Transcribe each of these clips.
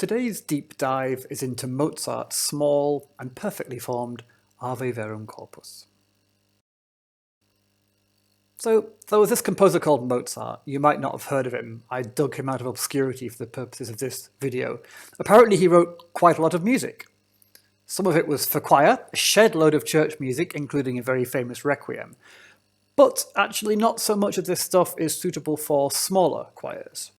Today's deep dive is into Mozart's small and perfectly formed Ave Verum Corpus. So, there was this composer called Mozart. You might not have heard of him. I dug him out of obscurity for the purposes of this video. Apparently he wrote quite a lot of music. Some of it was for choir, a shed load of church music, including a very famous requiem. But actually not so much of this stuff is suitable for smaller choirs.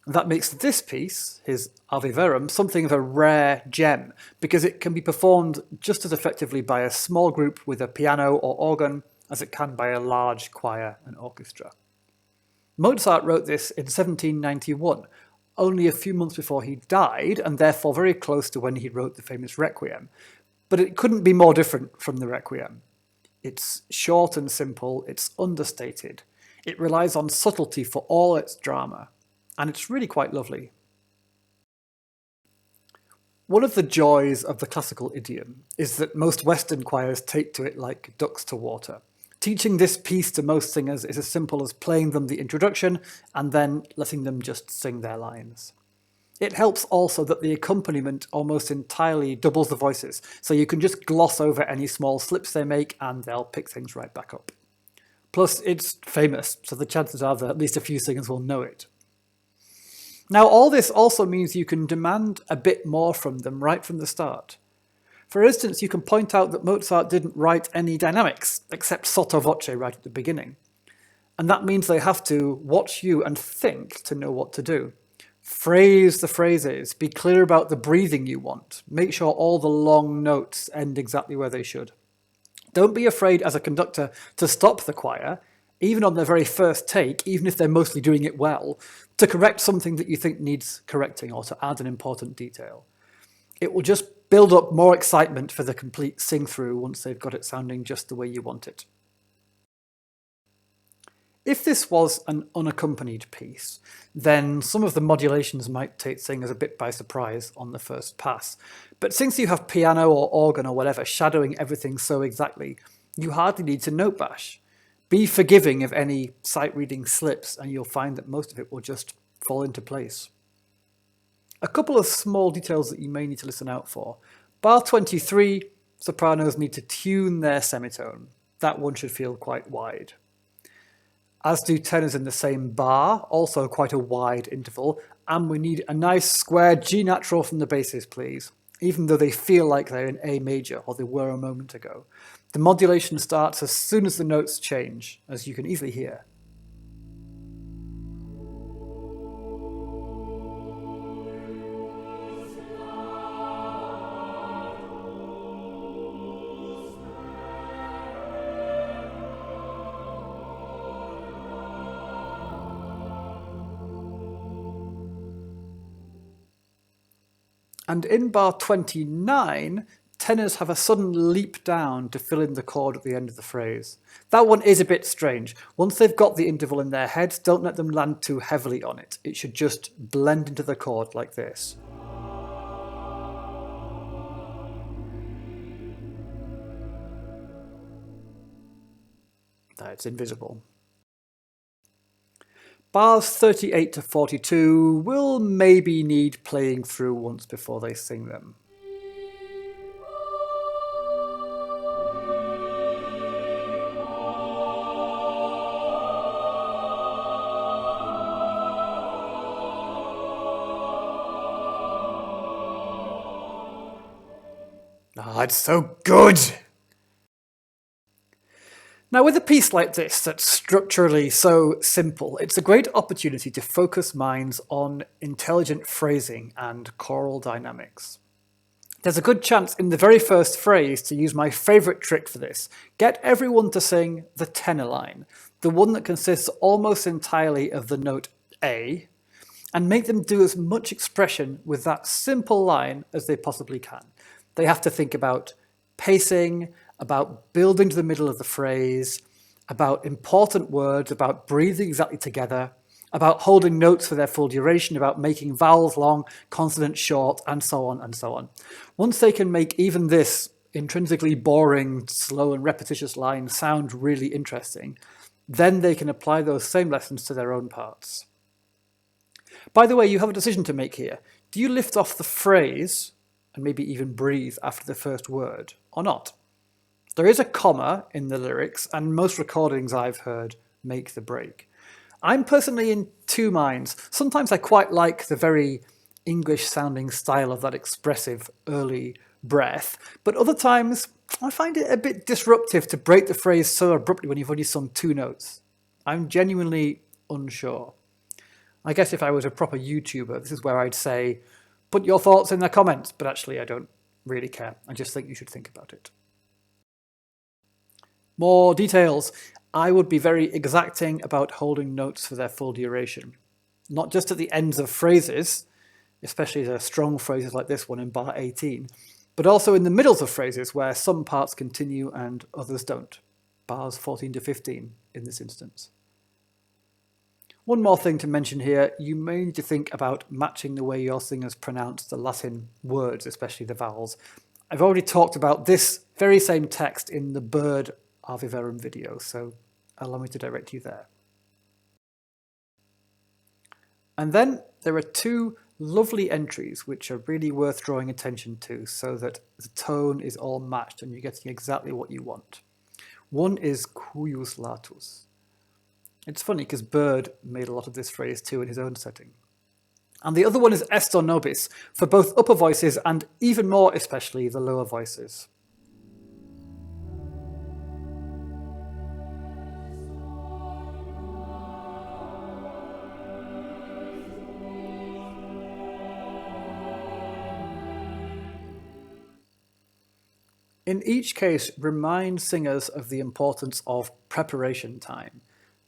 That makes this piece, his Ave Verum, something of a rare gem, because it can be performed just as effectively by a small group with a piano or organ as it can by a large choir and orchestra. Mozart wrote this in 1791, only a few months before he died, and therefore very close to when he wrote the famous Requiem. But it couldn't be more different from the Requiem. It's short and simple, it's understated, it relies on subtlety for all its drama, and it's really quite lovely. One of the joys of the classical idiom is that most Western choirs take to it like ducks to water. Teaching this piece to most singers is as simple as playing them the introduction and then letting them just sing their lines. It helps also that the accompaniment almost entirely doubles the voices, so you can just gloss over any small slips they make and they'll pick things right back up. Plus, it's famous, so the chances are that at least a few singers will know it. Now, all this also means you can demand a bit more from them right from the start. For instance, you can point out that Mozart didn't write any dynamics, except sotto voce right at the beginning. And that means they have to watch you and think to know what to do. Phrase the phrases, be clear about the breathing you want, make sure all the long notes end exactly where they should. Don't be afraid as a conductor to stop the choir, even on their very first take, even if they're mostly doing it well, to correct something that you think needs correcting or to add an important detail. It will just build up more excitement for the complete sing-through once they've got it sounding just the way you want it. If this was an unaccompanied piece, then some of the modulations might take singers a bit by surprise on the first pass. But since you have piano or organ or whatever shadowing everything so exactly, you hardly need to note bash. Be forgiving of any sight-reading slips, and you'll find that most of it will just fall into place. A couple of small details that you may need to listen out for. Bar 23, sopranos need to tune their semitone. That one should feel quite wide. As do tenors in the same bar, also quite a wide interval, and we need a nice square G natural from the basses, please, even though they feel like they're in A major, or they were a moment ago. The modulation starts as soon as the notes change, as you can easily hear. And in bar 29, tenors have a sudden leap down to fill in the chord at the end of the phrase. That one is a bit strange. Once they've got the interval in their heads, don't let them land too heavily on it. It should just blend into the chord like this. It's invisible. Bars 38 to 42 will maybe need playing through once before they sing them. It's so good! Now, with a piece like this that's structurally so simple, it's a great opportunity to focus minds on intelligent phrasing and choral dynamics. There's a good chance in the very first phrase to use my favourite trick for this. Get everyone to sing the tenor line, the one that consists almost entirely of the note A, and make them do as much expression with that simple line as they possibly can. They have to think about pacing, about building to the middle of the phrase, about important words, about breathing exactly together, about holding notes for their full duration, about making vowels long, consonants short, and so on and so on. Once they can make even this intrinsically boring, slow and repetitious line sound really interesting, then they can apply those same lessons to their own parts. By the way, you have a decision to make here. Do you lift off the phrase and maybe even breathe after the first word or not? There is a comma in the lyrics, and most recordings I've heard make the break. I'm personally in two minds. Sometimes I quite like the very English-sounding style of that expressive early breath, but other times I find it a bit disruptive to break the phrase so abruptly when you've only sung two notes. I'm genuinely unsure. I guess if I was a proper YouTuber, this is where I'd say, put your thoughts in the comments, but actually I don't really care. I just think you should think about it. More details. I would be very exacting about holding notes for their full duration. Not just at the ends of phrases, especially the strong phrases like this one in bar 18, but also in the middles of phrases where some parts continue and others don't. Bars 14 to 15 in this instance. One more thing to mention here, you may need to think about matching the way your singers pronounce the Latin words, especially the vowels. I've already talked about this very same text in the Bird Ave Verum video, so allow me to direct you there. And then there are two lovely entries which are really worth drawing attention to so that the tone is all matched and you're getting exactly what you want. One is cuius latus. It's funny because Bird made a lot of this phrase too in his own setting. And the other one is Estor nobis, for both upper voices and even more especially the lower voices. In each case, remind singers of the importance of preparation time.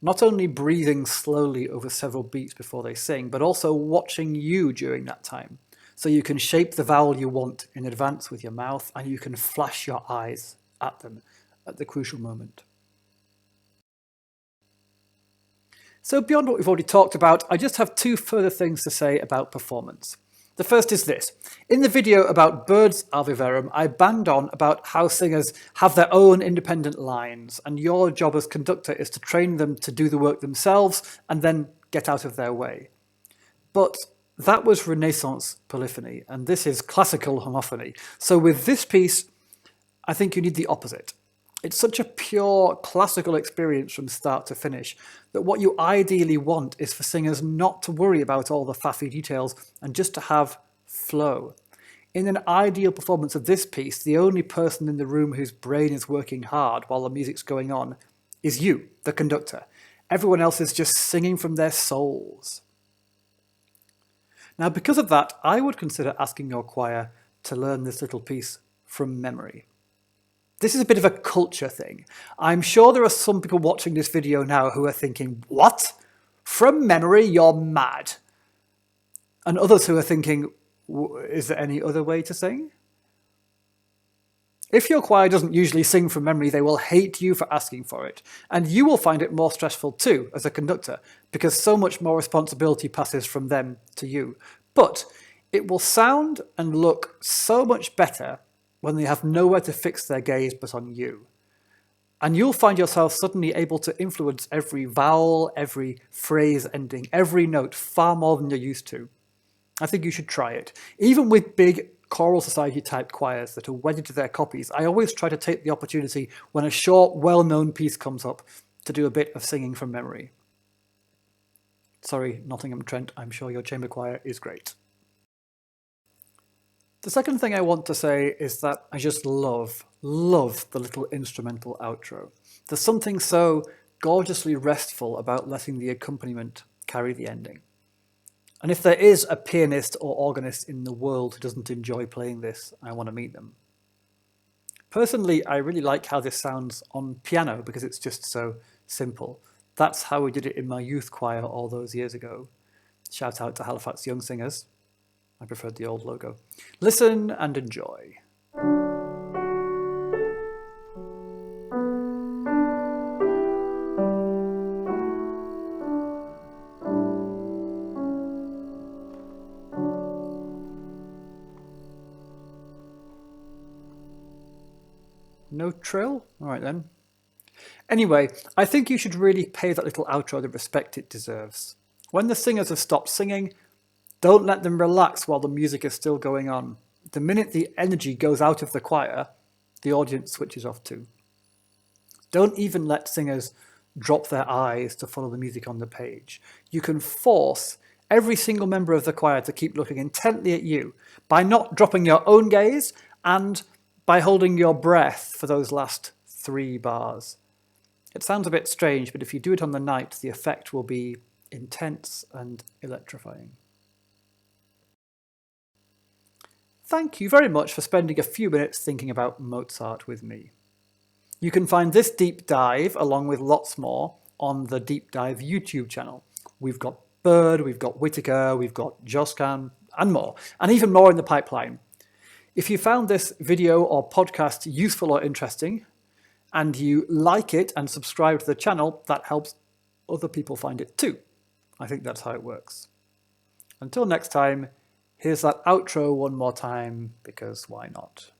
Not only breathing slowly over several beats before they sing, but also watching you during that time. So you can shape the vowel you want in advance with your mouth, and you can flash your eyes at them at the crucial moment. So beyond what we've already talked about, I just have two further things to say about performance. The first is this. In the video about Bird's Ave Verum, I banged on about how singers have their own independent lines, and your job as conductor is to train them to do the work themselves and then get out of their way. But that was Renaissance polyphony, and this is classical homophony. So with this piece, I think you need the opposite. It's such a pure classical experience from start to finish that what you ideally want is for singers not to worry about all the faffy details and just to have flow. In an ideal performance of this piece, the only person in the room whose brain is working hard while the music's going on is you, the conductor. Everyone else is just singing from their souls. Now, because of that, I would consider asking your choir to learn this little piece from memory. This is a bit of a culture thing. I'm sure there are some people watching this video now who are thinking, what? From memory, you're mad. And others who are thinking, is there any other way to sing? If your choir doesn't usually sing from memory, they will hate you for asking for it. And you will find it more stressful too, as a conductor, because so much more responsibility passes from them to you. But it will sound and look so much better when they have nowhere to fix their gaze but on you. And you'll find yourself suddenly able to influence every vowel, every phrase ending, every note far more than you're used to. I think you should try it. Even with big choral society type choirs that are wedded to their copies, I always try to take the opportunity when a short, well-known piece comes up to do a bit of singing from memory. Sorry, Nottingham Trent, I'm sure your chamber choir is great. The second thing I want to say is that I just love the little instrumental outro. There's something so gorgeously restful about letting the accompaniment carry the ending. And if there is a pianist or organist in the world who doesn't enjoy playing this, I want to meet them. Personally, I really like how this sounds on piano because it's just so simple. That's how we did it in my youth choir all those years ago. Shout out to Halifax Young Singers. I preferred the old logo. Listen and enjoy. No trill? All right then. Anyway, I think you should really pay that little outro the respect it deserves. When the singers have stopped singing, Don't let them relax while the music is still going on. The minute the energy goes out of the choir, the audience switches off too. Don't even let singers drop their eyes to follow the music on the page. You can force every single member of the choir to keep looking intently at you by not dropping your own gaze and by holding your breath for those last 3 bars. It sounds a bit strange, but if you do it on the night, the effect will be intense and electrifying. Thank you very much for spending a few minutes thinking about Mozart with me. You can find this deep dive, along with lots more, on the Deep Dive YouTube channel. We've got Bird, we've got Whittaker, we've got Josquin, and more, and even more in the pipeline. If you found this video or podcast useful or interesting, and you like it and subscribe to the channel, that helps other people find it too. I think that's how it works. Until next time, here's that outro one more time, because why not?